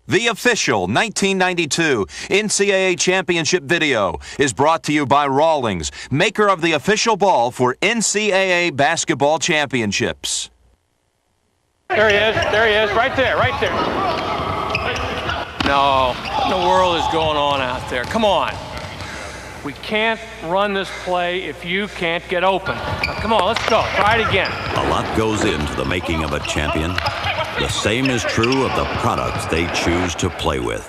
The official 1992 NCAA championship video is brought to you by Rawlings, maker of the official ball for NCAA basketball championships. There he is, right there. No, what in the world is going on out there? Come on. We can't run this play if you can't get open. Now, come on, let's go. Try it again. A lot goes into the making of a champion. The same is true of the products they choose to play with.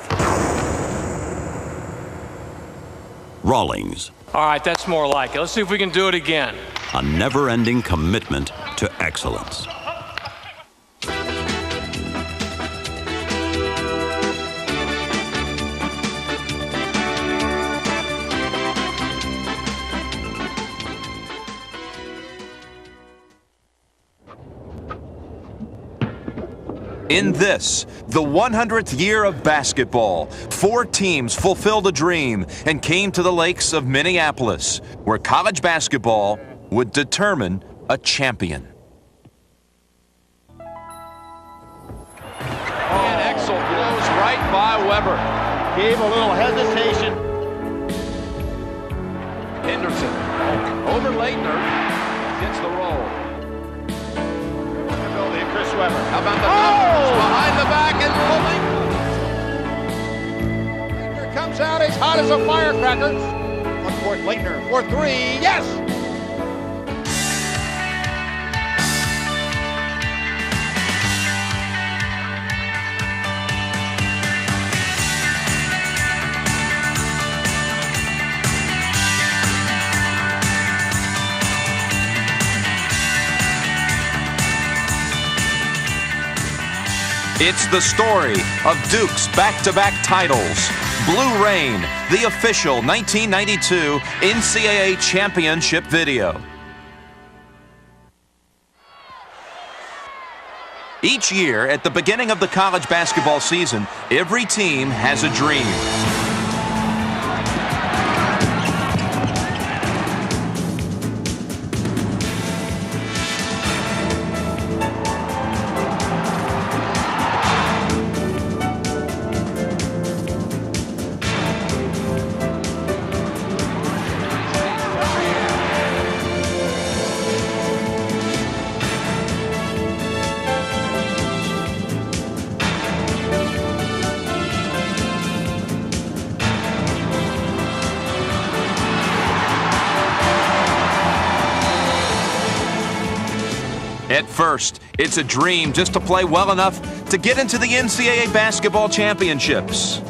Rawlings. All right, that's more like it. Let's see if we can do it again. A never-ending commitment to excellence. In this, the 100th year of basketball, 4 teams fulfilled a dream and came to the lakes of Minneapolis, where college basketball would determine a champion. And Exel blows right by Weber. Gave a little hesitation. Henderson over Leitner. Gets the roll. Chris Weber. How about the numbers? Behind the back and pulling. Leitner comes out as hot as a firecracker. One court Leitner for 3. Yes! It's the story of Duke's back-to-back titles. Blue Rain, the official 1992 NCAA championship video. Each year, at the beginning of the college basketball season, every team has a dream. At first, it's a dream just to play well enough to get into the NCAA basketball championships.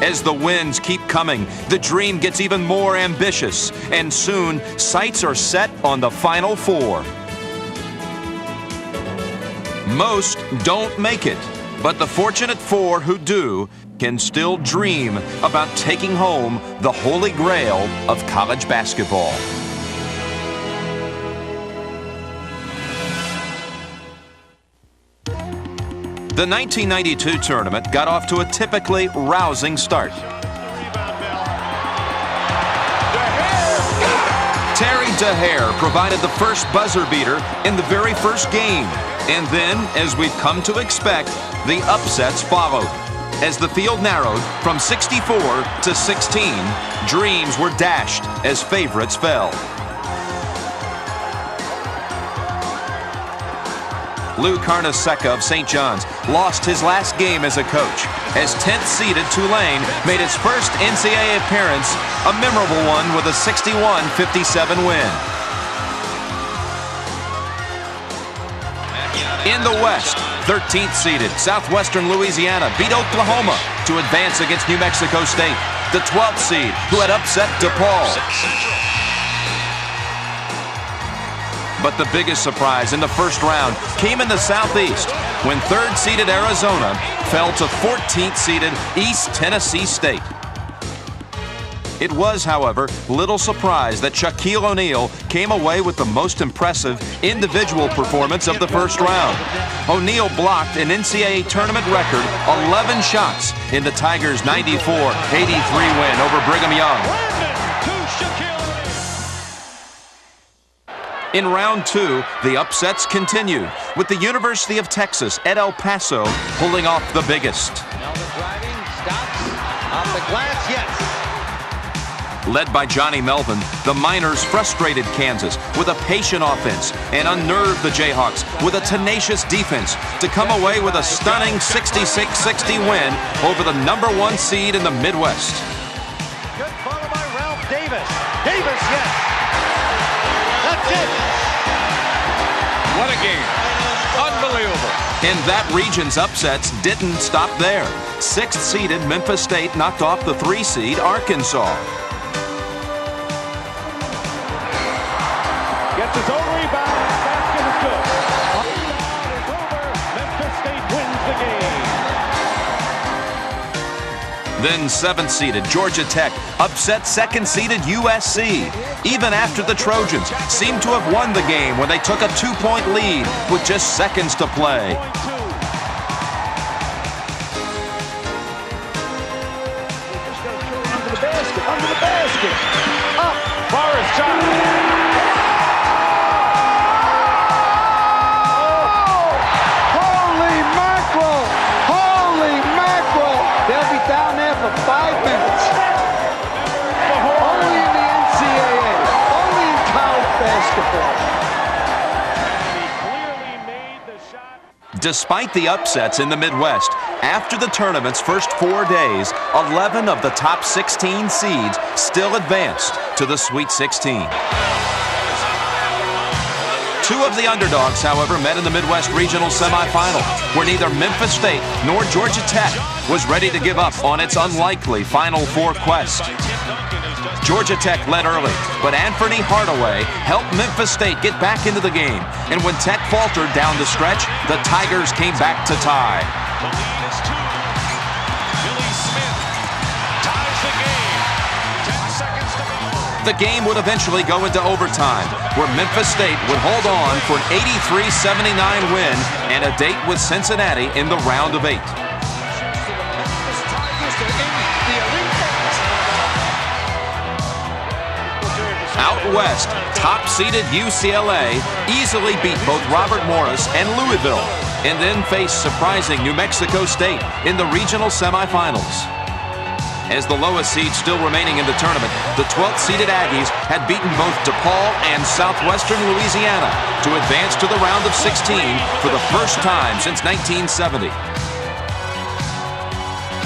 As the wins keep coming, the dream gets even more ambitious, and soon, sights are set on the Final Four. Most don't make it, but the fortunate 4 who do can still dream about taking home the holy grail of college basketball. The 1992 tournament got off to a typically rousing start. Terry DeHare provided the first buzzer beater in the very first game. And then, as we've come to expect, the upsets followed. As the field narrowed from 64 to 16, dreams were dashed as favorites fell. Lou Carnesecca of St. John's lost his last game as a coach, as 10th-seeded Tulane made its first NCAA appearance, a memorable one with a 61-57 win. In the West, 13th-seeded Southwestern Louisiana beat Oklahoma to advance against New Mexico State, the 12th seed who had upset DePaul. But the biggest surprise in the first round came in the Southeast when 3rd-seeded Arizona fell to 14th-seeded East Tennessee State. It was, however, little surprise that Shaquille O'Neal came away with the most impressive individual performance of the first round. O'Neal blocked an NCAA tournament record 11 shots in the Tigers' 94-83 win over Brigham Young. In round two, the upsets continued, with the University of Texas at El Paso pulling off the biggest. Driving, stops, off the glass, yes. Led by Johnny Melvin, the Miners frustrated Kansas with a patient offense and unnerved the Jayhawks with a tenacious defense to come away with a stunning 66-60 win over the #1 seed in the Midwest. Good follow by Ralph Davis. Davis, yes. That's it. What a game. Unbelievable. And that region's upsets didn't stop there. 6th-seeded Memphis State knocked off the 3-seed Arkansas. Gets his own rebound. Basket is good. It's over. Memphis State wins the game. Then 7th-seeded Georgia Tech upset 2nd-seeded USC, even after the Trojans seemed to have won the game when they took a 2-point lead with just seconds to play. Under the basket. Up. Forrest shot. They'll be down there for 5 minutes. Only in the NCAA. Only in college basketball. Despite the upsets in the Midwest, after the tournament's first 4 days, 11 of the top 16 seeds still advanced to the Sweet 16. 2 of the underdogs, however, met in the Midwest Regional Semifinal, where neither Memphis State nor Georgia Tech was ready to give up on its unlikely Final Four quest. Georgia Tech led early, but Anthony Hardaway helped Memphis State get back into the game. And when Tech faltered down the stretch, the Tigers came back to tie. The game would eventually go into overtime, where Memphis State would hold on for an 83-79 win and a date with Cincinnati in the round of 8. Out west, top-seeded UCLA easily beat both Robert Morris and Louisville, and then faced surprising New Mexico State in the regional semifinals. As the lowest seed still remaining in the tournament, the 12th-seeded Aggies had beaten both DePaul and Southwestern Louisiana to advance to the round of 16 for the first time since 1970.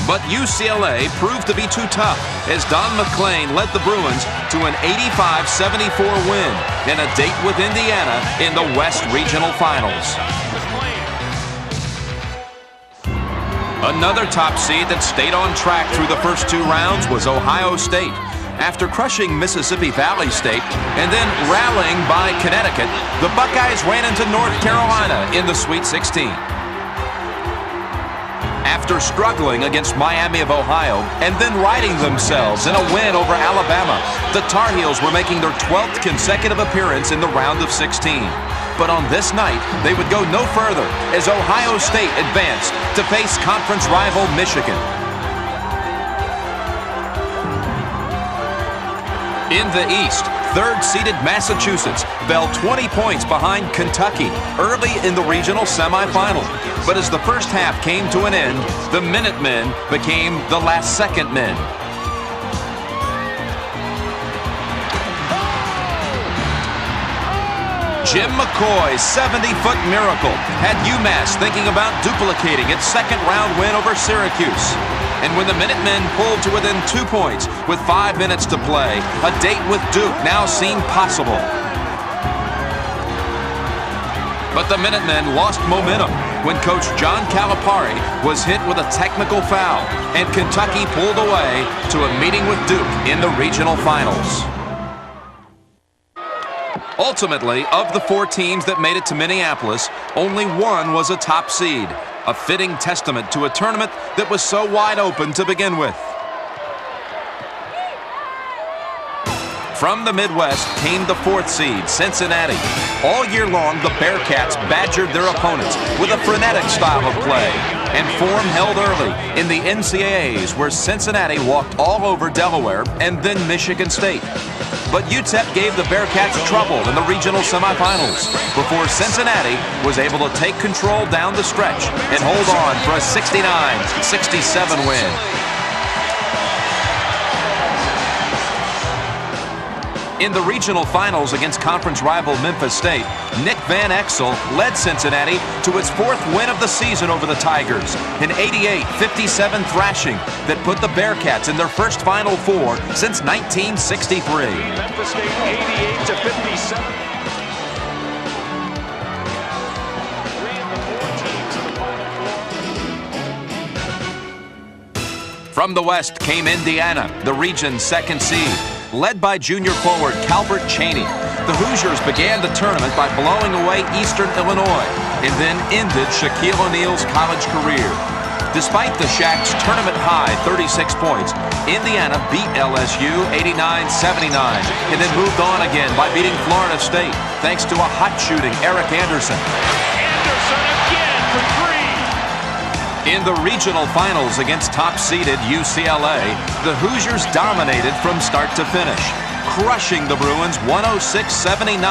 But UCLA proved to be too tough as Don McClain led the Bruins to an 85-74 win and a date with Indiana in the West Regional Finals. Another top seed that stayed on track through the first 2 rounds was Ohio State. After crushing Mississippi Valley State and then rallying by Connecticut, the Buckeyes ran into North Carolina in the Sweet 16. After struggling against Miami of Ohio and then righting themselves in a win over Alabama, the Tar Heels were making their 12th consecutive appearance in the round of 16. But on this night, they would go no further as Ohio State advanced to face conference rival Michigan. In the East, 3rd-seeded Massachusetts fell 20 points behind Kentucky early in the regional semifinal. But as the first half came to an end, the Minutemen became the last-second men. Jim McCoy's 70-foot miracle had UMass thinking about duplicating its second-round win over Syracuse. And when the Minutemen pulled to within 2 points with 5 minutes to play, a date with Duke now seemed possible. But the Minutemen lost momentum when coach John Calipari was hit with a technical foul, and Kentucky pulled away to a meeting with Duke in the regional finals. Ultimately, of the 4 teams that made it to Minneapolis, only 1 was a top seed, a fitting testament to a tournament that was so wide open to begin with. From the Midwest came the 4th seed, Cincinnati. All year long, the Bearcats badgered their opponents with a frenetic style of play, and form held early in the NCAAs, where Cincinnati walked all over Delaware and then Michigan State. But UTEP gave the Bearcats trouble in the regional semifinals before Cincinnati was able to take control down the stretch and hold on for a 69-67 win. In the regional finals against conference rival Memphis State, Nick Van Exel led Cincinnati to its 4th win of the season over the Tigers, an 88-57 thrashing that put the Bearcats in their first Final Four since 1963. Memphis State 88-57. From the West came Indiana, the region's 2nd seed. Led by junior forward Calvert Chaney, the Hoosiers began the tournament by blowing away Eastern Illinois and then ended Shaquille O'Neal's college career. Despite the Shaq's tournament-high 36 points, Indiana beat LSU 89-79 and then moved on again by beating Florida State thanks to a hot-shooting Eric Anderson. Anderson again for 3. In the regional finals against top-seeded UCLA, the Hoosiers dominated from start to finish, crushing the Bruins 106-79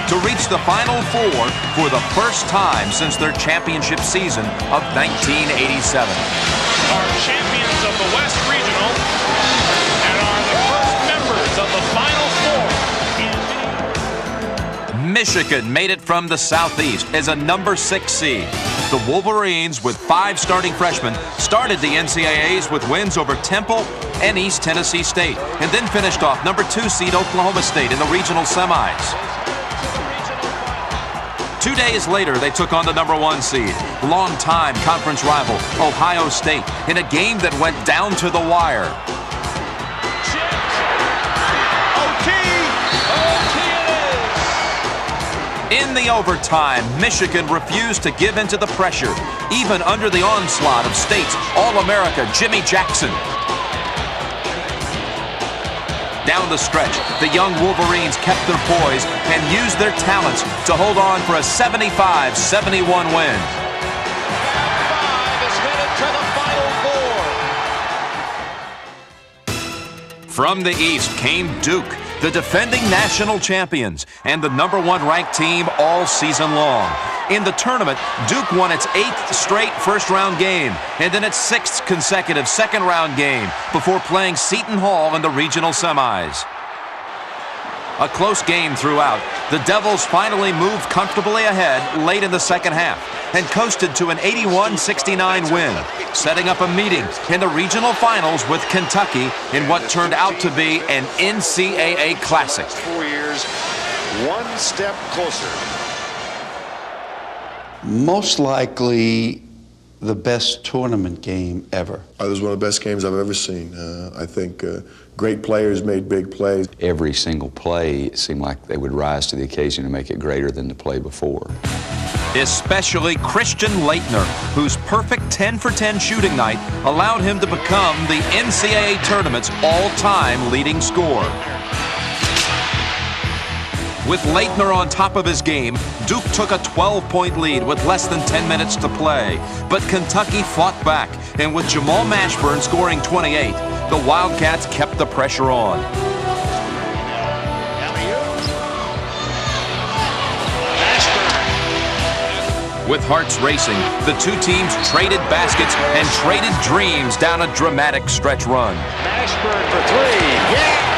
to reach the Final Four for the first time since their championship season of 1987. Are champions of the West Regional and are the first members of the Final Four. Michigan made it from the Southeast as a number 6 seed. The Wolverines, with 5 starting freshmen, started the NCAAs with wins over Temple and East Tennessee State, and then finished off number 2 seed Oklahoma State in the regional semis. 2 days later, they took on the number 1 seed, longtime conference rival Ohio State, in a game that went down to the wire. In the overtime, Michigan refused to give in to the pressure, even under the onslaught of State's All-America Jimmy Jackson. Down the stretch, the young Wolverines kept their poise and used their talents to hold on for a 75-71 win. 5 is headed to the Final Four. From the East came Duke, the defending national champions and the number 1 ranked team all season long. In the tournament, Duke won its 8th straight first-round game and then its 6th consecutive second-round game before playing Seton Hall in the regional semis. A close game throughout, the Devils finally moved comfortably ahead late in the second half and coasted to an 81-69 win, setting up a meeting in the regional finals with Kentucky in what turned out to be an NCAA classic. 4 years, 1 step closer. Most likely the best tournament game ever. It was one of the best games I've ever seen. I think great players made big plays. Every single play, it seemed like they would rise to the occasion to make it greater than the play before. Especially Christian Laettner, whose perfect 10-for-10 shooting night allowed him to become the NCAA tournament's all-time leading scorer. With Laettner on top of his game, Duke took a 12-point lead with less than 10 minutes to play. But Kentucky fought back, and with Jamal Mashburn scoring 28, the Wildcats kept the pressure on. With hearts racing, the 2 teams traded baskets and traded dreams down a dramatic stretch run. Mashburn for 3. Yeah!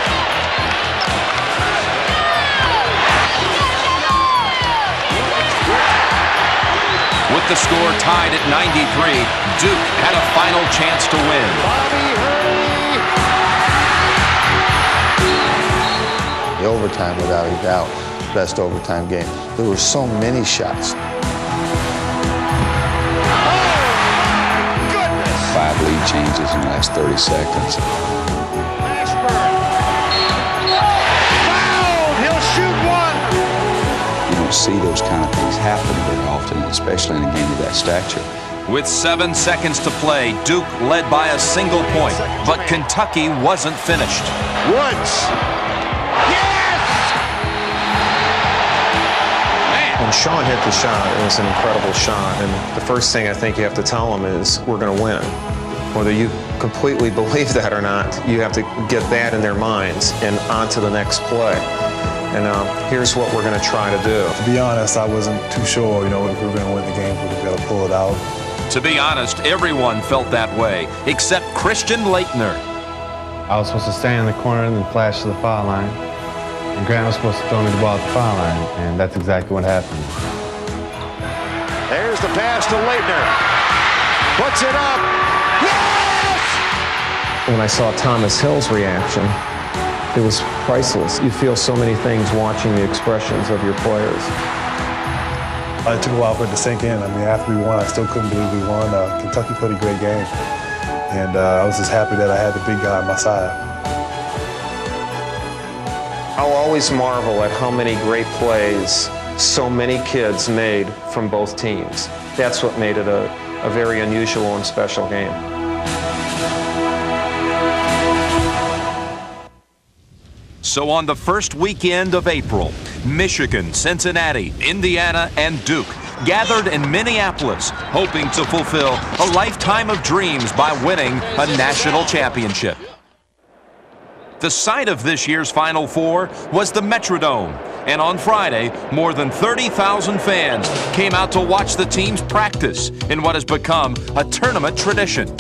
With the score tied at 93, Duke had a final chance to win. The overtime, without a doubt, best overtime game. There were so many shots. 5 lead changes in the last 30 seconds. Fouled! He'll shoot 1! You don't see those kind of things happen very often, especially in a game of that stature. With 7 seconds to play, Duke led by a single point, but Kentucky wasn't finished. Woods. When Sean hit the shot, it was an incredible shot. And the first thing I think you have to tell him is, we're going to win. Whether you completely believe that or not, you have to get that in their minds and on to the next play. And here's what we're going to try to do. To be honest, I wasn't too sure, if we were going to win the game, if we were going to pull it out. To be honest, everyone felt that way, except Christian Laettner. I was supposed to stand in the corner and then flash to the foul line. And Grant was supposed to throw me the ball at the foul line, and that's exactly what happened. There's the pass to Laettner. Puts it up. Yes! When I saw Thomas Hill's reaction, it was priceless. You feel so many things watching the expressions of your players. It took a while for it to sink in. I mean, after we won, I still couldn't believe we won. Kentucky played a great game. And I was just happy that I had the big guy on my side. I'll always marvel at how many great plays so many kids made from both teams. That's what made it a very unusual and special game. So on the first weekend of April, Michigan, Cincinnati, Indiana, and Duke gathered in Minneapolis, hoping to fulfill a lifetime of dreams by winning a national championship. The site of this year's Final Four was the Metrodome, and on Friday, more than 30,000 fans came out to watch the teams practice in what has become a tournament tradition.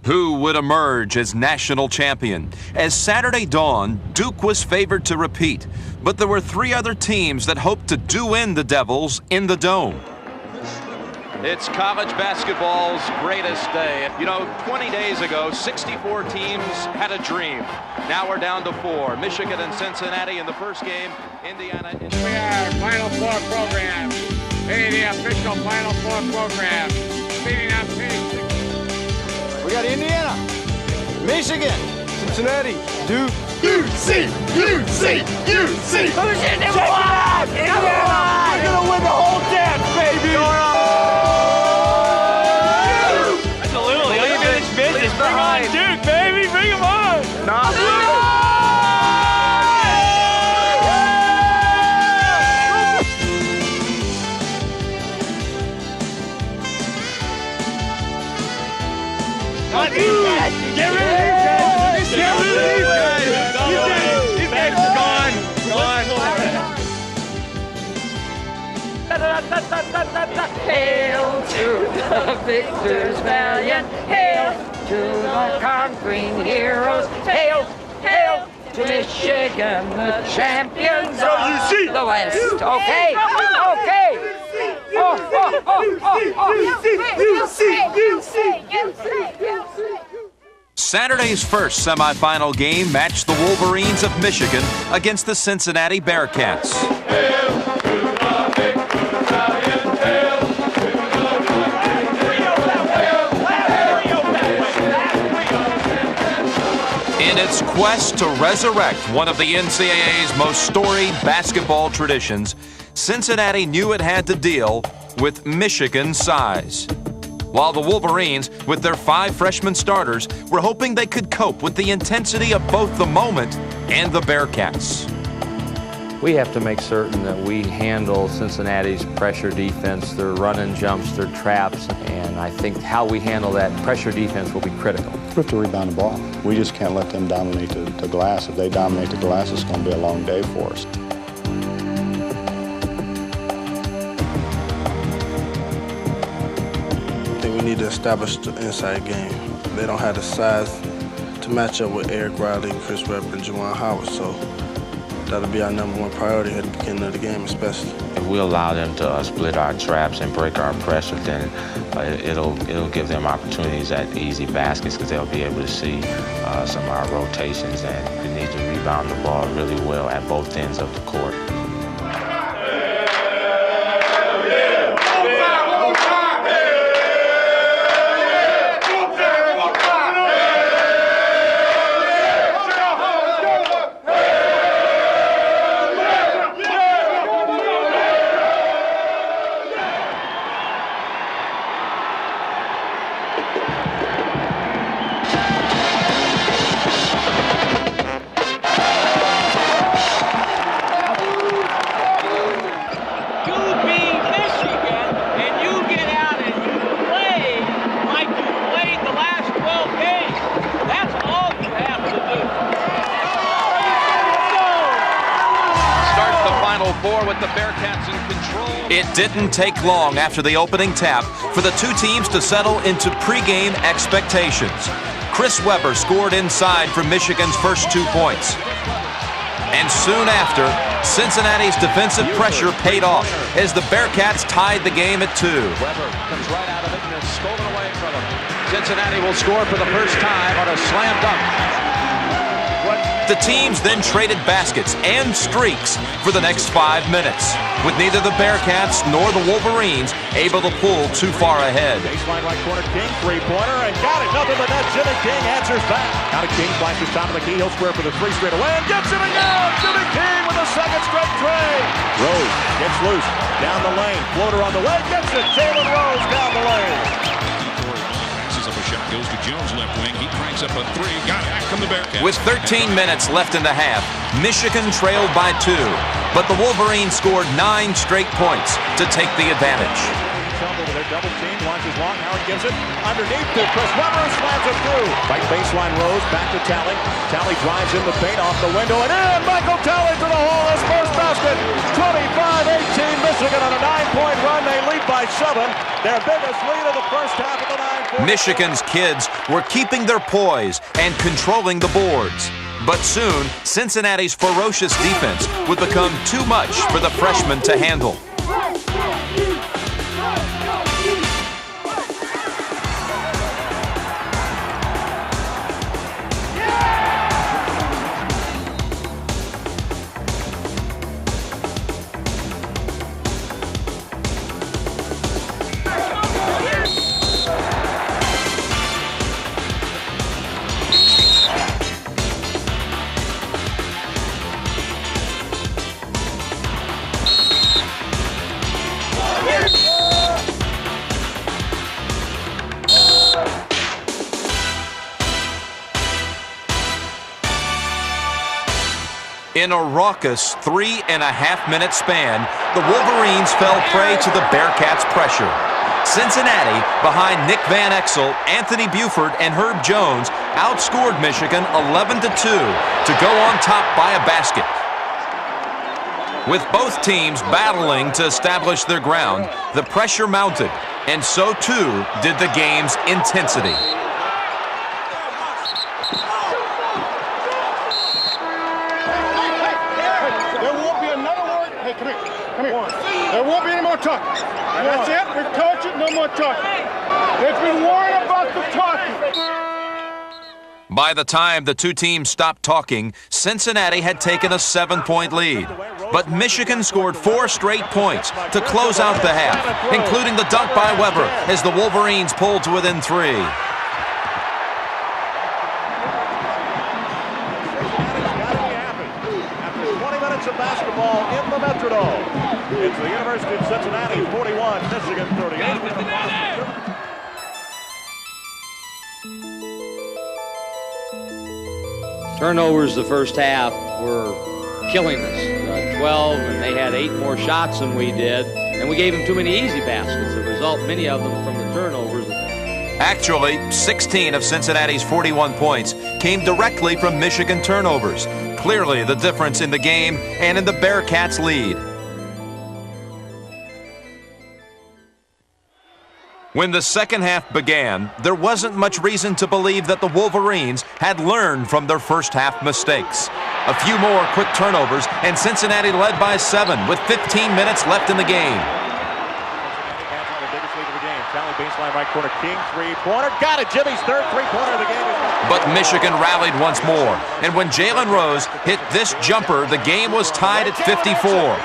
Who would emerge as national champion? As Saturday dawned, Duke was favored to repeat, but there were three other teams that hoped to do in the Devils in the Dome. It's college basketball's greatest day. 20 days ago, 64 teams had a dream. Now we're down to 4. Michigan and Cincinnati in the first game. Indiana. We are Final Four program. Hey, the official Final Four program. Speeding up pace. We got Indiana, Michigan, Cincinnati, Duke. UC! Who's in number one? Indiana! We're gonna win the whole dance, baby! Absolutely. Unfinished business. Bring on Duke, baby. Bring him on. Nah. Get rid of these guys! Get rid of these guys! These guys are gone! Hail to the victors valiant! Hail to the conquering heroes! Hail, hail to Michigan, the champions of the West! Okay, okay! Saturday's first semifinal game matched the Wolverines of Michigan against the Cincinnati Bearcats. In its quest to resurrect one of the NCAA's most storied basketball traditions, Cincinnati knew it had to deal with Michigan's size. While the Wolverines, with their 5 freshman starters, were hoping they could cope with the intensity of both the moment and the Bearcats. We have to make certain that we handle Cincinnati's pressure defense, their run and jumps, their traps, and I think how we handle that pressure defense will be critical. We have to rebound the ball. We just can't let them dominate the glass. If they dominate the glass, it's going to be a long day for us. to establish the inside game. They don't have the size to match up with Eric Riley, Chris Webber, and Juwan Howard, so that'll be our #1 priority at the beginning of the game especially. If we allow them to split our traps and break our pressure, then it'll give them opportunities at easy baskets because they'll be able to see some of our rotations, and we need to rebound the ball really well at both ends of the court. With the Bearcats in control. It didn't take long after the opening tap for the two teams to settle into pregame expectations. Chris Webber scored inside for Michigan's first 2 points. And soon after, Cincinnati's defensive pressure paid off as the Bearcats tied the game at 2. Webber comes right out of it and is stolen away from him. Cincinnati will score for the first time on a slam dunk. The teams then traded baskets and streaks for the next 5 minutes, with neither the Bearcats nor the Wolverines able to pull too far ahead. Baseline right corner, King, three-pointer, and got it. Nothing but that. Jimmy King answers back. Now to King, flashes top of the key. He'll square for the three straight away and gets it again. Jimmy King with a second straight tray. Rose gets loose down the lane. Floater on the way, gets it. Jalen Rose down the lane. Up a shot, goes to Jones left wing. He cranks up a three. Got back from the Bearcats. With 13 minutes left in the half, Michigan trailed by 2, but the Wolverines scored 9 straight points to take the advantage. Their double team launches long. Howard gives it underneath to Chris Webber, slams it through. Right baseline, Rose back to Talley. Talley drives in the paint off the window and in. Michael Talley to the hole. His first basket. 25-18. Michigan on a 9-point run. They lead by 7. Their biggest lead of the first half of the 9-point. Michigan's kids were keeping their poise and controlling the boards. But soon, Cincinnati's ferocious defense would become too much for the freshmen to handle. In a raucous 3.5-minute span, the Wolverines fell prey to the Bearcats' pressure. Cincinnati, behind Nick Van Exel, Anthony Buford, and Herb Jones, outscored Michigan 11-2 to go on top by a basket. With both teams battling to establish their ground, the pressure mounted, and so too did the game's intensity. There won't be any more talking. That's it. We've taught you. No more talking. They've been warned about the talking. By the time the two teams stopped talking, Cincinnati had taken a 7-point lead. But Michigan scored 4 straight points to close out the half, including the dunk by Webber as the Wolverines pulled to within 3. Of basketball in the Metrodome. It's the University of Cincinnati 41, Michigan 38. Turnovers the first half were killing us. 12, and they had 8 more shots than we did, and we gave them too many easy baskets. The result, many of them from the turnovers. Actually, 16 of Cincinnati's 41 points came directly from Michigan turnovers. Clearly the difference in the game and in the Bearcats' lead. When the second half began, there wasn't much reason to believe that the Wolverines had learned from their first half mistakes. A few more quick turnovers, and Cincinnati led by 7 with 15 minutes left in the game. Baseline right corner, King, three-pointer, got it. Jimmy's third three-pointer of the game. But Michigan rallied once more, and when Jalen Rose hit this jumper, the game was tied at 54.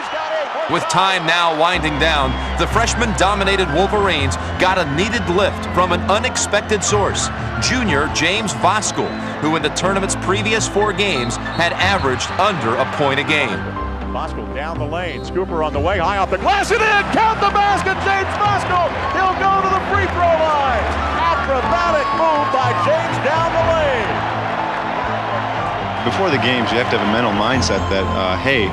With time now winding down, the freshman-dominated Wolverines got a needed lift from an unexpected source, junior James Voskuhl, who in the tournament's previous 4 games had averaged under a point a game. Voskuhl down the lane, Scooper on the way, high off the glass, and in! Count the basket, James Voskuhl! He'll go to the free throw line! Acrobatic move by James down the lane! Before the games, you have to have a mental mindset that, hey,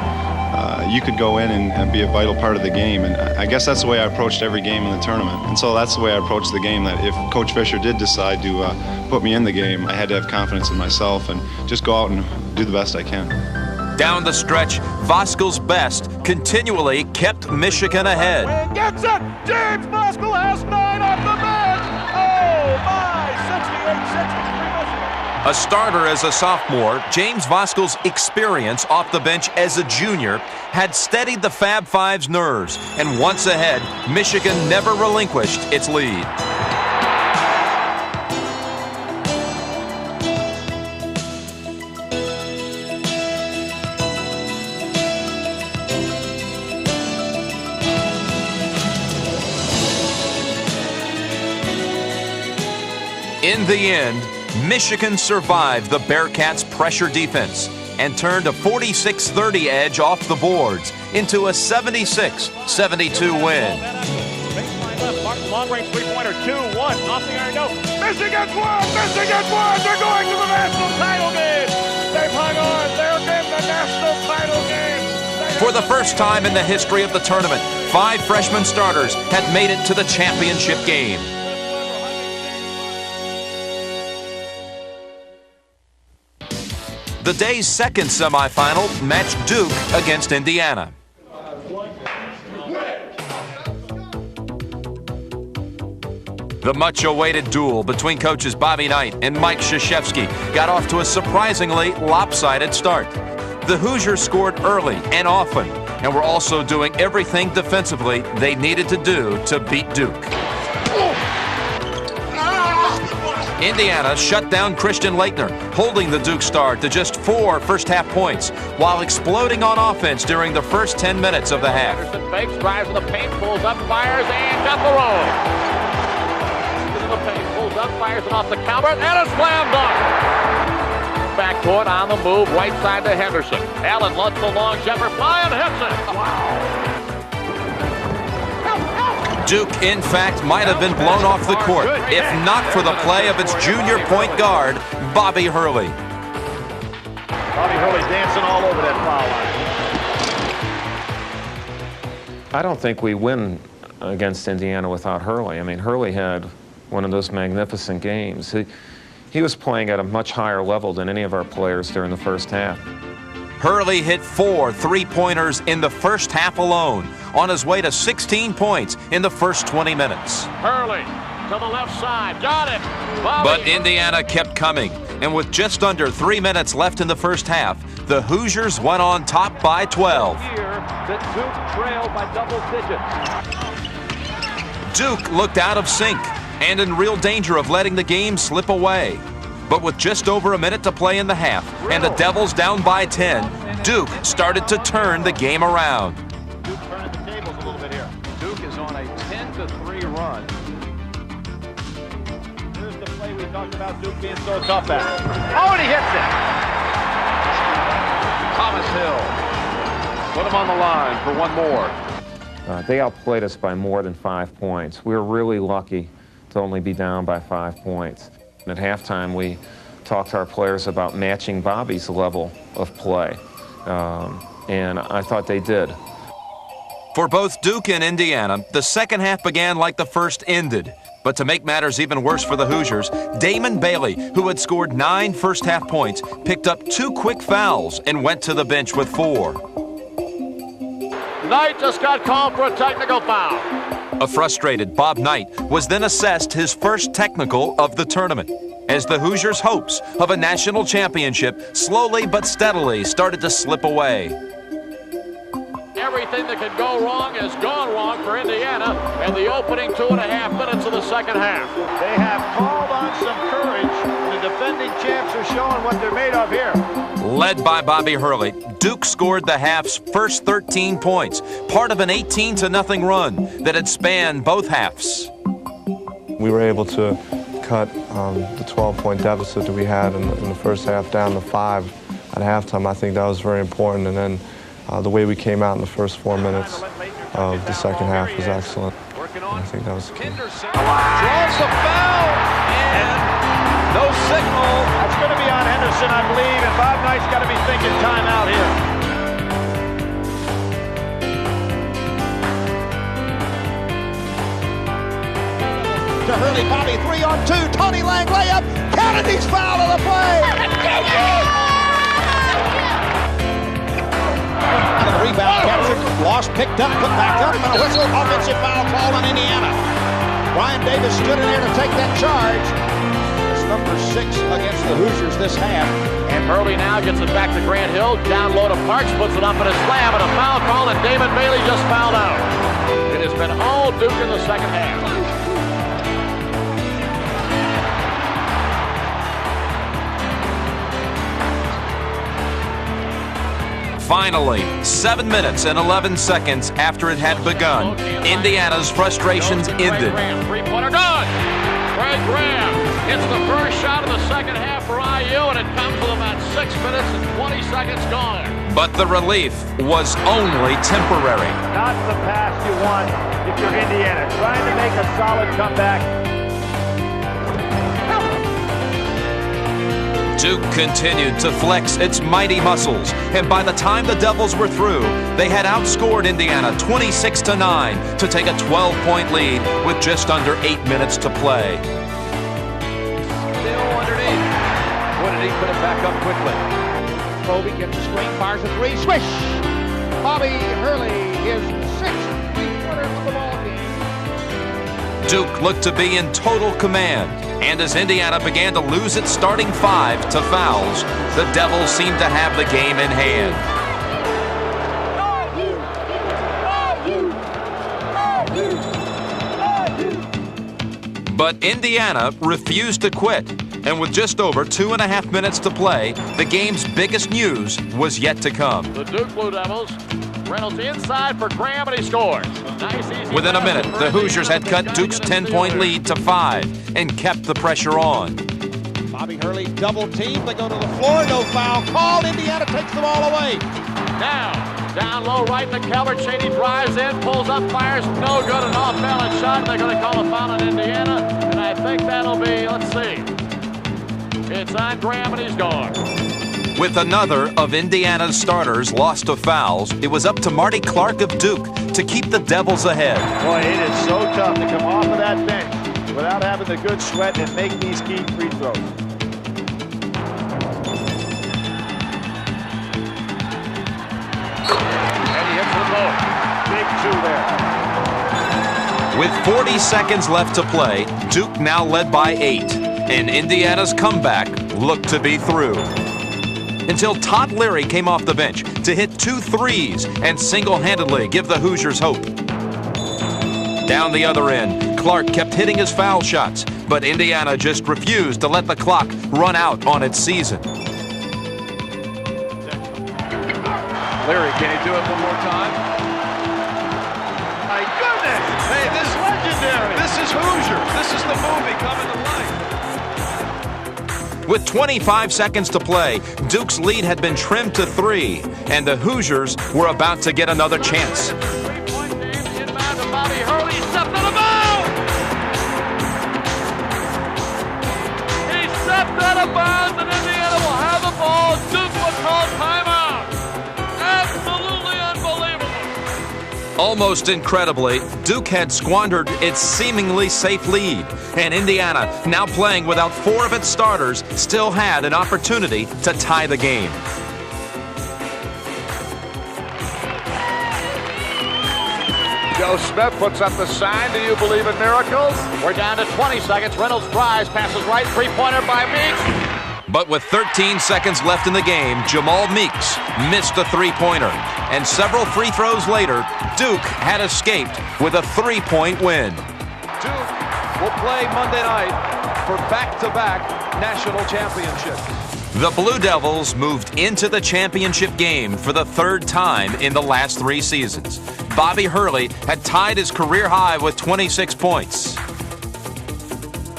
you could go in and be a vital part of the game. And I guess that's the way I approached every game in the tournament. And so that's the way I approached the game, that if Coach Fisher did decide to put me in the game, I had to have confidence in myself and just go out and do the best I can. Down the stretch, Voskuhl's best continually kept Michigan ahead. Wing gets it! James Voskuhl has 9 off the bench! Oh my! 68-63 Michigan! A starter as a sophomore, James Voskuhl's experience off the bench as a junior had steadied the Fab Five's nerves, and once ahead, Michigan never relinquished its lead. In the end, Michigan survived the Bearcats' pressure defense and turned a 46-30 edge off the boards into a 76-72 win. Baseline left, Martin, long-range three-pointer, 2-1, off the iron, no. Michigan's won! Michigan's won! They're going to the national title game! They've hung on! They're in the national title game! For the first time in the history of the tournament, 5 freshman starters had made it to the championship game. The day's second semifinal matched Duke against Indiana. The much-awaited duel between coaches Bobby Knight and Mike Krzyzewski got off to a surprisingly lopsided start. The Hoosiers scored early and often, and were also doing everything defensively they needed to do to beat Duke. Indiana shut down Christian Laettner, holding the Duke star to just 4 first-half points, while exploding on offense during the first 10 minutes of the half. Anderson fakes, drives in the paint, pulls up, fires, and got the roll. In the paint, pulls up, fires it off the counter, and a slam dunk. Backcourt on the move, right side to Henderson. Allen lets the long jumper fly and hits it. Wow. Duke, in fact, might have been blown off the court, if not for the play of its junior point guard, Bobby Hurley. Bobby Hurley dancing all over that foul line. I don't think we win against Indiana without Hurley. I mean, Hurley had one of those magnificent games. He was playing at a much higher level than any of our players during the first half. Hurley hit 4 three-pointers in the first half alone, on his way to 16 points in the first 20 minutes. Hurley to the left side, got it. Bobby. But Indiana kept coming, and with just under 3 minutes left in the first half, the Hoosiers went on top by 12. That Duke trailed by double digits. Duke looked out of sync and in real danger of letting the game slip away. But with just over a minute to play in the half and the Devils down by 10, Duke started to turn the game around. Duke turning the tables a little bit here. Duke is on a 10-3 run. Here's the play we talked about Duke being so tough at. Oh, and he hits it! Thomas Hill. Put him on the line for one more. They outplayed us by more than 5 points. We were really lucky to only be down by 5 points. At halftime, we talked to our players about matching Bobby's level of play, and I thought they did. For both Duke and Indiana, the second half began like the first ended. But to make matters even worse for the Hoosiers, Damon Bailey, who had scored 9 first-half points, picked up 2 quick fouls and went to the bench with 4. Knight just got called for a technical foul. A frustrated Bob Knight was then assessed his first technical of the tournament, as the Hoosiers' hopes of a national championship slowly but steadily started to slip away. Everything that could go wrong has gone wrong for Indiana in the opening 2.5 minutes of the second half. They have called on some courage. The defending champs are showing what they're made of here. Led by Bobby Hurley, Duke scored the half's first 13 points, part of an 18-0 run that had spanned both halves. We were able to cut the 12-point deficit that we had in the first half down to 5 at halftime. I think that was very important. And then the way we came out in the first 4 minutes of the second half was excellent. And I think that was the key. Draws the foul, and no signal. That's going to be on Henderson, I believe, and Bob Knight's got to be thinking timeout here. To Hurley, Bobby, 3-on-2, Tony Lang layup, Kennedy's foul of the play! Out of the rebound, captured, lost, picked up, put back up, and a whistle, offensive foul call on Indiana. Ryan Davis stood in there to take that charge. It's number 6 against the Hoosiers this half. And Hurley now gets it back to Grant Hill, down low to Parks, puts it up in a slam, and a foul call, and Damon Bailey just fouled out. It has been all Duke in the second half. Finally, 7 minutes and 11 seconds after it had begun, Indiana's frustrations ended. Three-pointer done. Greg Graham hits the first shot of the second half for IU, and it comes with about 6 minutes and 20 seconds gone. But the relief was only temporary. Not the pass you want if you're Indiana. Trying to make a solid comeback. Duke continued to flex its mighty muscles, and by the time the Devils were through, they had outscored Indiana 26-9 to take a 12-point lead with just under 8 minutes to play. Still underneath. Woodity put it back up quickly. Kobe gets a screen, fires a three, swish! Bobby Hurley, his 6th three-pointer of the ball game. Duke looked to be in total command, and as Indiana began to lose its starting 5 to fouls, the Devils seemed to have the game in hand. But Indiana refused to quit, and with just over 2.5 minutes to play, the game's biggest news was yet to come. The Duke Blue Devils, Reynolds inside for Graham, and he scores. Nice, easy. Within a minute, the Hoosiers had cut Duke's 10-point lead to 5 and kept the pressure on. Bobby Hurley double team. They go to the floor. No foul called. Indiana takes the ball away. Now, down low right to Calvert. Cheney drives in, pulls up, fires. No good, an off-balance shot. They're going to call a foul on Indiana, and I think that'll be, let's see. It's on Graham, and he's gone. With another of Indiana's starters lost to fouls, it was up to Marty Clark of Duke to keep the Devils ahead. Boy, it is so tough to come off of that bench without having the good sweat and make these key free throws. And he hits the ball. Big 2 there. With 40 seconds left to play, Duke now led by 8, and Indiana's comeback looked to be through. Until Todd Leary came off the bench to hit 2 threes and single-handedly give the Hoosiers hope. Down the other end, Clark kept hitting his foul shots, but Indiana just refused to let the clock run out on its season. Leary, can he do it one more time? My goodness! Hey, this is legendary! This is Hoosiers. This is the movie coming to life. With 25 seconds to play, Duke's lead had been trimmed to 3, and the Hoosiers were about to get another chance. Three-point game, inbound to Bobby Hurley, stepped on the ball! He stepped out of bounds, and Indiana will have the ball. Duke will call timeout. Absolutely unbelievable. Almost incredibly, Duke had squandered its seemingly safe lead, and Indiana, now playing without 4 of its starters, still had an opportunity to tie the game. Joe Smith puts up the sign. Do you believe in miracles? We're down to 20 seconds. Reynolds drives, passes right, three-pointer by Meeks. But with 13 seconds left in the game, Jamal Meeks missed a three-pointer. And several free throws later, Duke had escaped with a three-point win. Duke will play Monday night for back-to-back national championships. The Blue Devils moved into the championship game for the third time in the last 3 seasons. Bobby Hurley had tied his career high with 26 points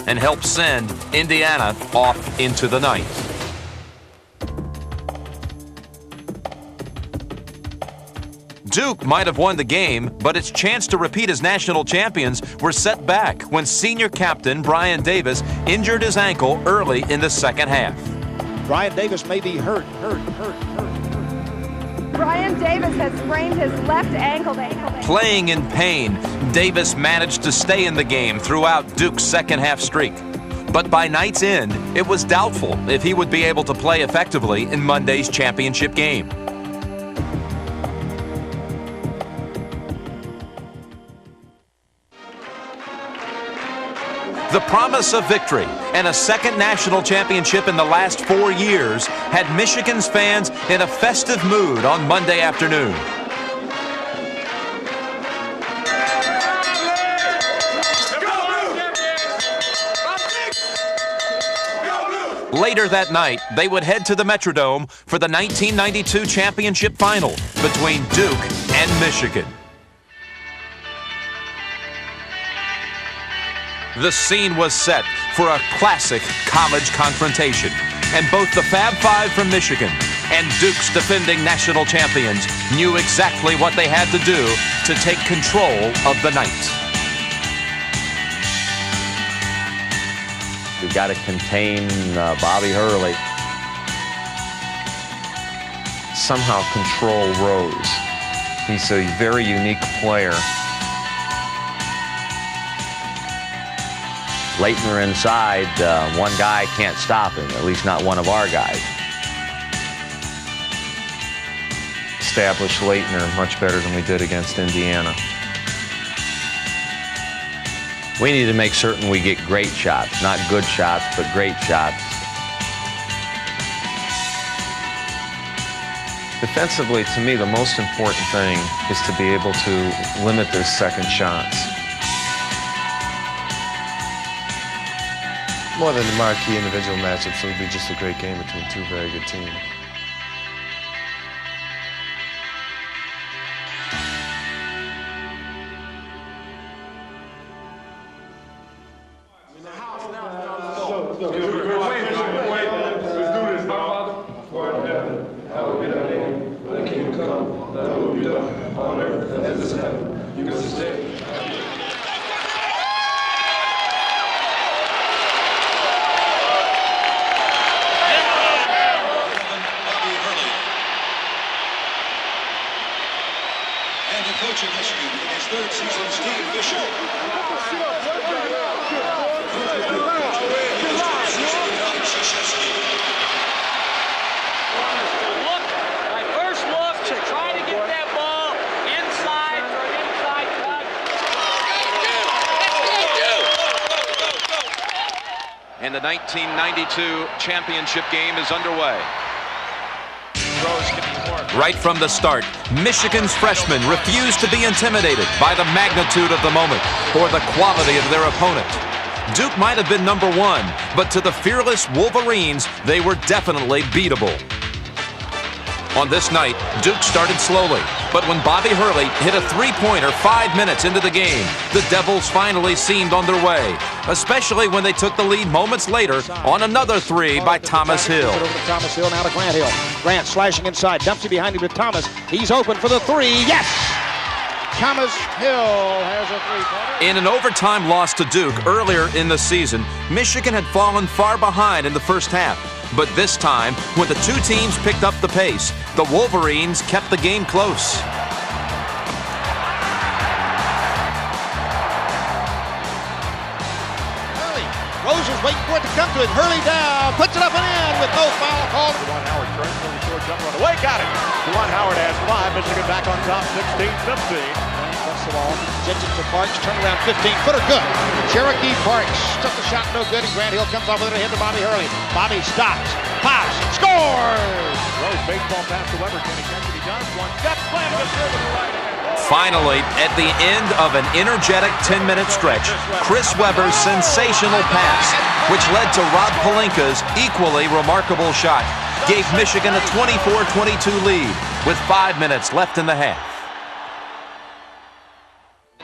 and helped send Indiana off into the night. Duke might have won the game, but its chance to repeat as national champions were set back when senior captain Brian Davis injured his ankle early in the second half. Brian Davis may be hurt. Brian Davis has sprained his left ankle. Playing in pain, Davis managed to stay in the game throughout Duke's second half streak. But by night's end, it was doubtful if he would be able to play effectively in Monday's championship game. The promise of victory and a second national championship in the last 4 years had Michigan's fans in a festive mood on Monday afternoon. Later that night, they would head to the Metrodome for the 1992 championship final between Duke and Michigan. The scene was set for a classic college confrontation, and both the Fab Five from Michigan and Duke's defending national champions knew exactly what they had to do to take control of the night. We've got to contain Bobby Hurley. Somehow control Rose. He's a very unique player. Leitner inside, one guy can't stop him, at least not one of our guys. Established Leitner much better than we did against Indiana. We need to make certain we get great shots, not good shots, but great shots. Defensively, to me, the most important thing is to be able to limit their second shots. More than the marquee individual matchups, it would be just a great game between two very good teams. And the 1992 championship game is underway. Right from the start, Michigan's freshmen refused to be intimidated by the magnitude of the moment or the quality of their opponent. Duke might have been number one, but to the fearless Wolverines, they were definitely beatable. On this night, Duke started slowly, but when Bobby Hurley hit a three-pointer 5 minutes into the game, the Devils finally seemed on their way, especially when they took the lead moments later on another three by Thomas Hill. Over to Thomas Hill, now to Grant Hill. Grant slashing inside, dumps it behind him to Thomas. He's open for the three. Yes! Thomas Hill has a three-pointer. In an overtime loss to Duke earlier in the season, Michigan had fallen far behind in the first half. But this time, when the two teams picked up the pace, the Wolverines kept the game close. Hurley, Rose is waiting for it to come to him. Hurley down, puts it up and in with no foul called. Juwan Howard turns for the short jumper on the way, got it. Juwan Howard has 5. Michigan back on top, 16-15. basketball. Sends it to Parks, turnaround 15-footer, good. Cherokee Parks took the shot, no good, and Grant Hill comes off with it, hit to Bobby Hurley. Bobby stops, pops, scores! Rose, baseball pass to Weber, can he catch it? He does. One step, slam to the right. Finally, at the end of an energetic 10-minute stretch, Chris Webber's sensational pass, which led to Rob Pelinka's equally remarkable shot, gave Michigan a 24-22 lead with 5 minutes left in the half.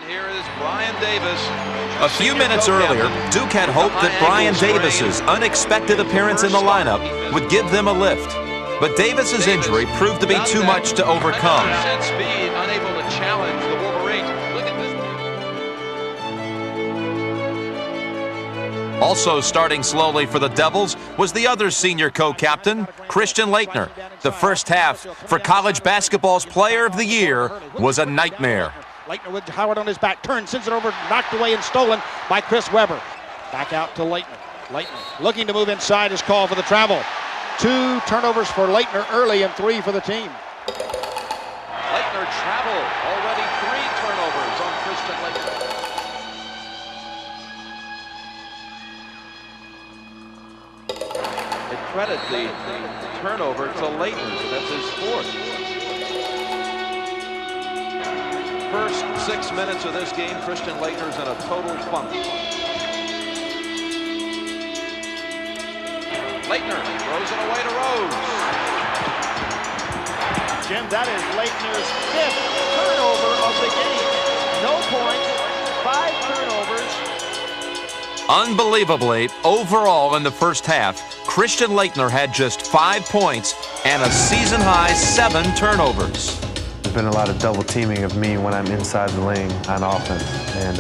Here is Brian Davis. A few minutes earlier, Duke had hoped that Brian Davis's unexpected appearance in the lineup would give them a lift. But Davis's injury proved to be too much to overcome. Speed, unable to challenge the Wolverines. Look at this. Also starting slowly for the Devils was the other senior co-captain, Christian Laettner. The first half for college basketball's Player of the Year was a nightmare. Laettner with Howard on his back, turns, sends it over, knocked away and stolen by Chris Webber. Back out to Laettner. Laettner looking to move inside, his call for the travel. 2 turnovers for Laettner early and 3 for the team. Laettner travel, already 3 turnovers on Christian Laettner. They credit the turnover to Laettner, so that's his 4th. First 6 minutes of this game, Christian Laettner's in a total funk. Laettner throws it away to Rose. Jim, that is Laettner's 5th turnover of the game. No points, 5 turnovers. Unbelievably, overall in the first half, Christian Laettner had just 5 points and a season-high 7 turnovers. There's been a lot of double teaming of me when I'm inside the lane on offense. And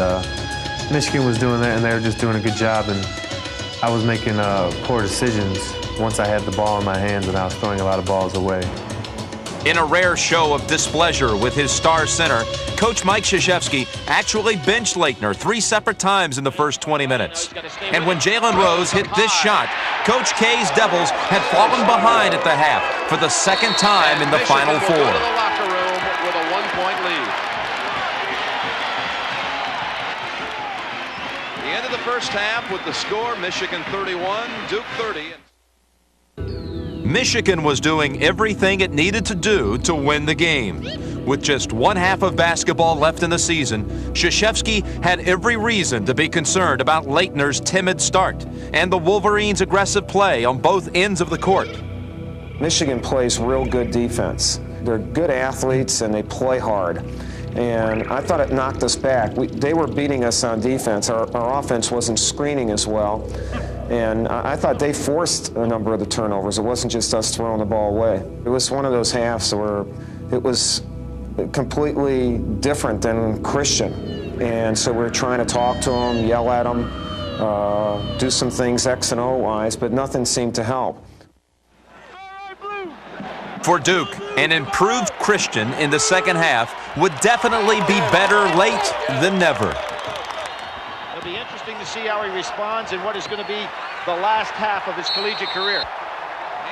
Michigan was doing that, and they were just doing a good job. And I was making poor decisions once I had the ball in my hands, and I was throwing a lot of balls away. In a rare show of displeasure with his star center, Coach Mike Krzyzewski actually benched Laettner 3 separate times in the first 20 minutes. And when Jalen Rose hit this shot, Coach K's Devils had fallen behind at the half for the second time in the Final Four. Go to the locker room with a 1-point lead. The end of the first half with the score, Michigan 31, Duke 30. Michigan was doing everything it needed to do to win the game. With just 1/2 of basketball left in the season, Krzyzewski had every reason to be concerned about Laettner's timid start and the Wolverines' aggressive play on both ends of the court. Michigan plays real good defense. They're good athletes and they play hard. And I thought it knocked us back. They were beating us on defense. Our offense wasn't screening as well. And I thought they forced a number of the turnovers. It wasn't just us throwing the ball away. It was one of those halves where it was completely different than Christian. And so we're trying to talk to him, yell at him, do some things X and O wise, but nothing seemed to help. For Duke, an improved Christian in the second half would definitely be better late than never. It'll be interesting to see how he responds in what is going to be the last half of his collegiate career.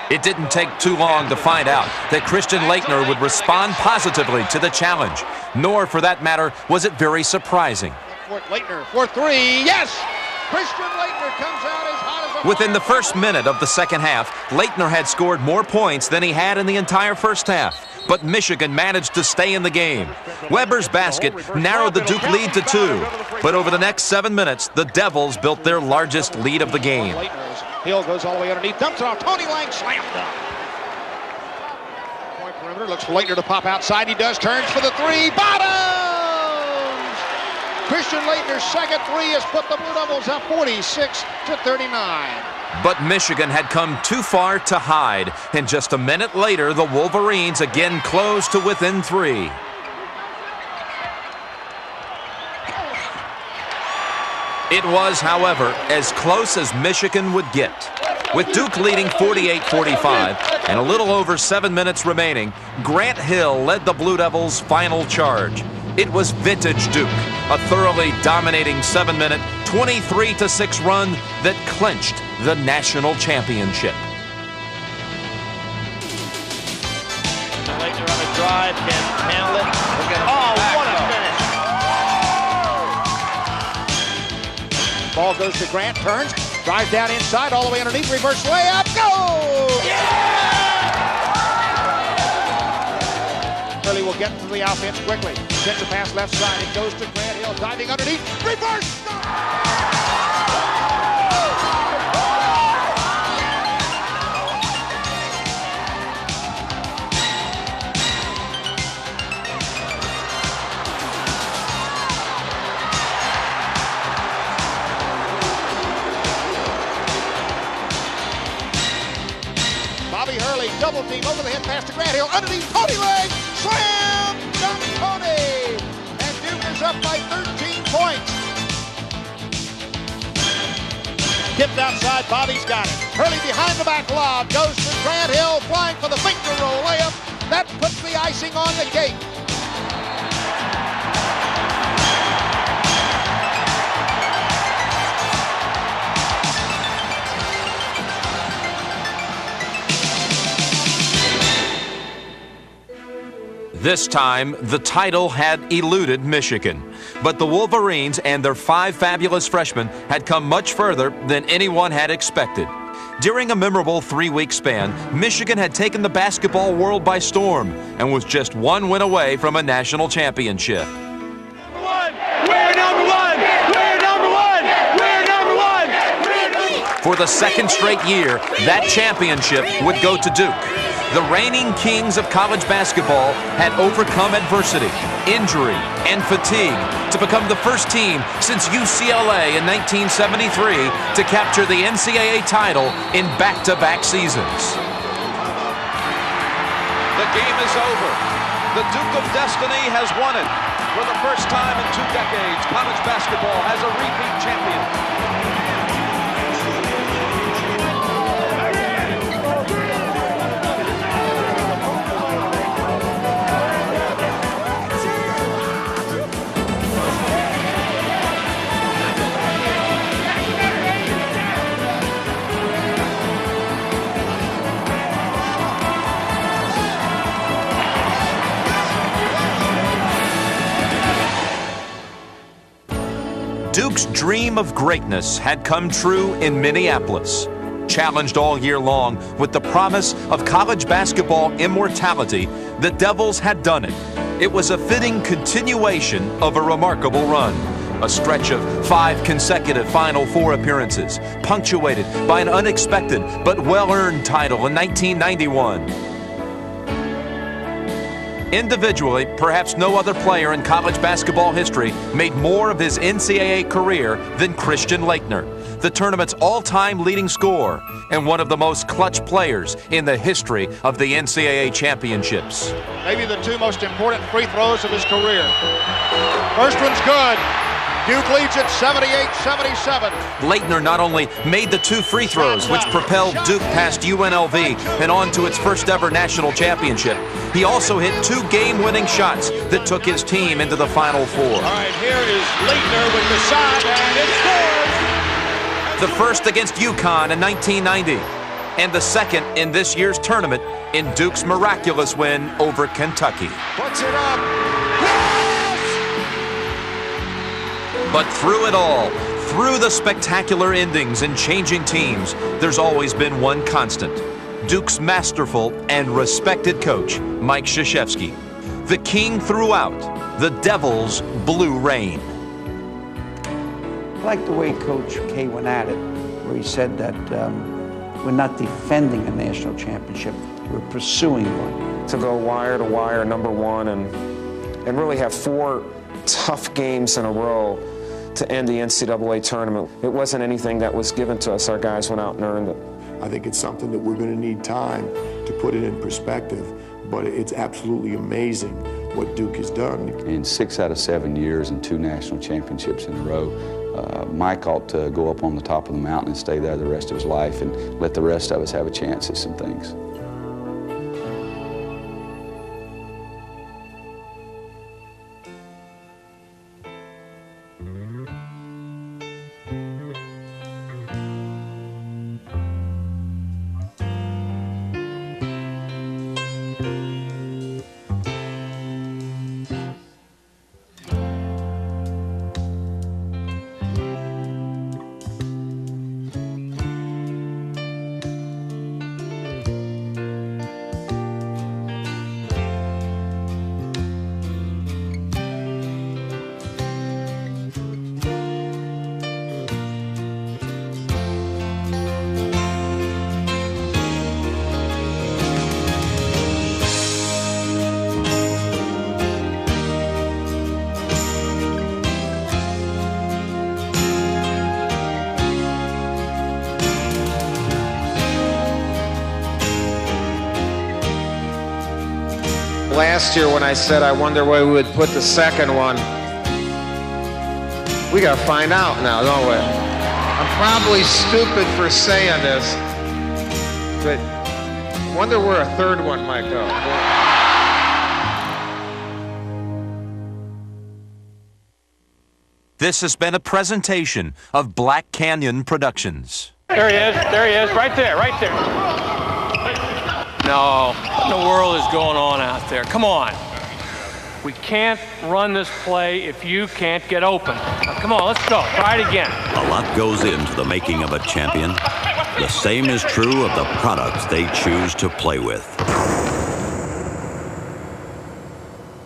It didn't take too long to find out that Christian Laettner would respond positively to the challenge, nor, for that matter, was it very surprising. Laettner for 3, yes! Christian Laettner comes out as hot as a Within the first minute of the second half, Laettner had scored more points than he had in the entire first half, but Michigan managed to stay in the game. Weber's basket narrowed the Duke lead to 2, but over the next 7 minutes, the Devils built their largest lead of the game. Hill goes all the way underneath, dumps it off. Tony Lang slam dunk. Point perimeter, looks for Laettner to pop outside. He does, turns for the 3, bottoms! Christian Laettner's second 3 has put the Blue Devils up 46-39. But Michigan had come too far to hide, and just a minute later, the Wolverines again closed to within 3. It was, however, as close as Michigan would get. With Duke leading 48-45 and a little over 7 minutes remaining, Grant Hill led the Blue Devils' final charge. It was vintage Duke, a thoroughly dominating 7-minute, 23-6 run that clinched the national championship. Laettner on the drive, can handle it. Oh, what a finish! Ball goes to Grant, turns, drives down inside, all the way underneath, reverse layup, go! Hurley will get to the offense quickly. Sends a pass left side. It goes to Grant Hill, diving underneath, reverse! Bobby Hurley, double team over the head pass to Grant Hill, underneath Tony Leg, slam dunk Tony! And Duke is up by 13 points. Tipped outside, Bobby's got it. Hurley behind the back lob, goes to Grant Hill, flying for the finger roll layup. That puts the icing on the cake. This time, the title had eluded Michigan. But the Wolverines and their 5 fabulous freshmen had come much further than anyone had expected. During a memorable 3-week span, Michigan had taken the basketball world by storm and was just 1 win away from a national championship. We're number one! We're number one! We're number one! For the 2nd straight year, that championship would go to Duke. The reigning kings of college basketball had overcome adversity, injury, and fatigue to become the first team since UCLA in 1973 to capture the NCAA title in back-to-back seasons. The game is over. The Duke of Destiny has won it. For the first time in 2 decades, college basketball has a repeat champion. Duke's dream of greatness had come true in Minneapolis. Challenged all year long with the promise of college basketball immortality, the Devils had done it. It was a fitting continuation of a remarkable run. A stretch of 5 consecutive Final Four appearances, punctuated by an unexpected but well-earned title in 1991. Individually, perhaps no other player in college basketball history made more of his NCAA career than Christian Laettner, the tournament's all-time leading scorer and one of the most clutch players in the history of the NCAA championships. Maybe the 2 most important free throws of his career. First one's good. Duke leads at 78-77. Laettner not only made the 2 free throws, which propelled Duke past UNLV and on to its first ever national championship, he also hit 2 game-winning shots that took his team into the Final Four. All right, here is Laettner with the shot, and it scores! The first against UConn in 1990, and the second in this year's tournament in Duke's miraculous win over Kentucky. Puts it up. But through it all, through the spectacular endings and changing teams, there's always been one constant. Duke's masterful and respected coach, Mike Krzyzewski. The king throughout, the Devils' blue reign. I like the way Coach K went at it, where he said that we're not defending a national championship, we're pursuing one. To go wire to wire, number 1, and really have 4 tough games in a row to end the NCAA tournament. It wasn't anything that was given to us. Our guys went out and earned it. I think it's something that we're going to need time to put it in perspective, but it's absolutely amazing what Duke has done. In 6 out of 7 years and 2 national championships in a row, Mike ought to go up on the top of the mountain and stay there the rest of his life and let the rest of us have a chance at some things. last year when I said I wonder where we would put the second one. We got to find out now, don't we? I'm probably stupid for saying this, but wonder where a third one might go. This has been a presentation of Black Canyon Productions. There he is, right there, right there. No, what in the world is going on out there? Come on. We can't run this play if you can't get open. Now, come on, let's go. Try it again. A lot goes into the making of a champion. The same is true of the products they choose to play with.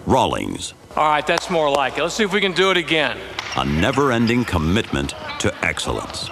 Rawlings. All right, that's more like it. Let's see if we can do it again. A never-ending commitment to excellence.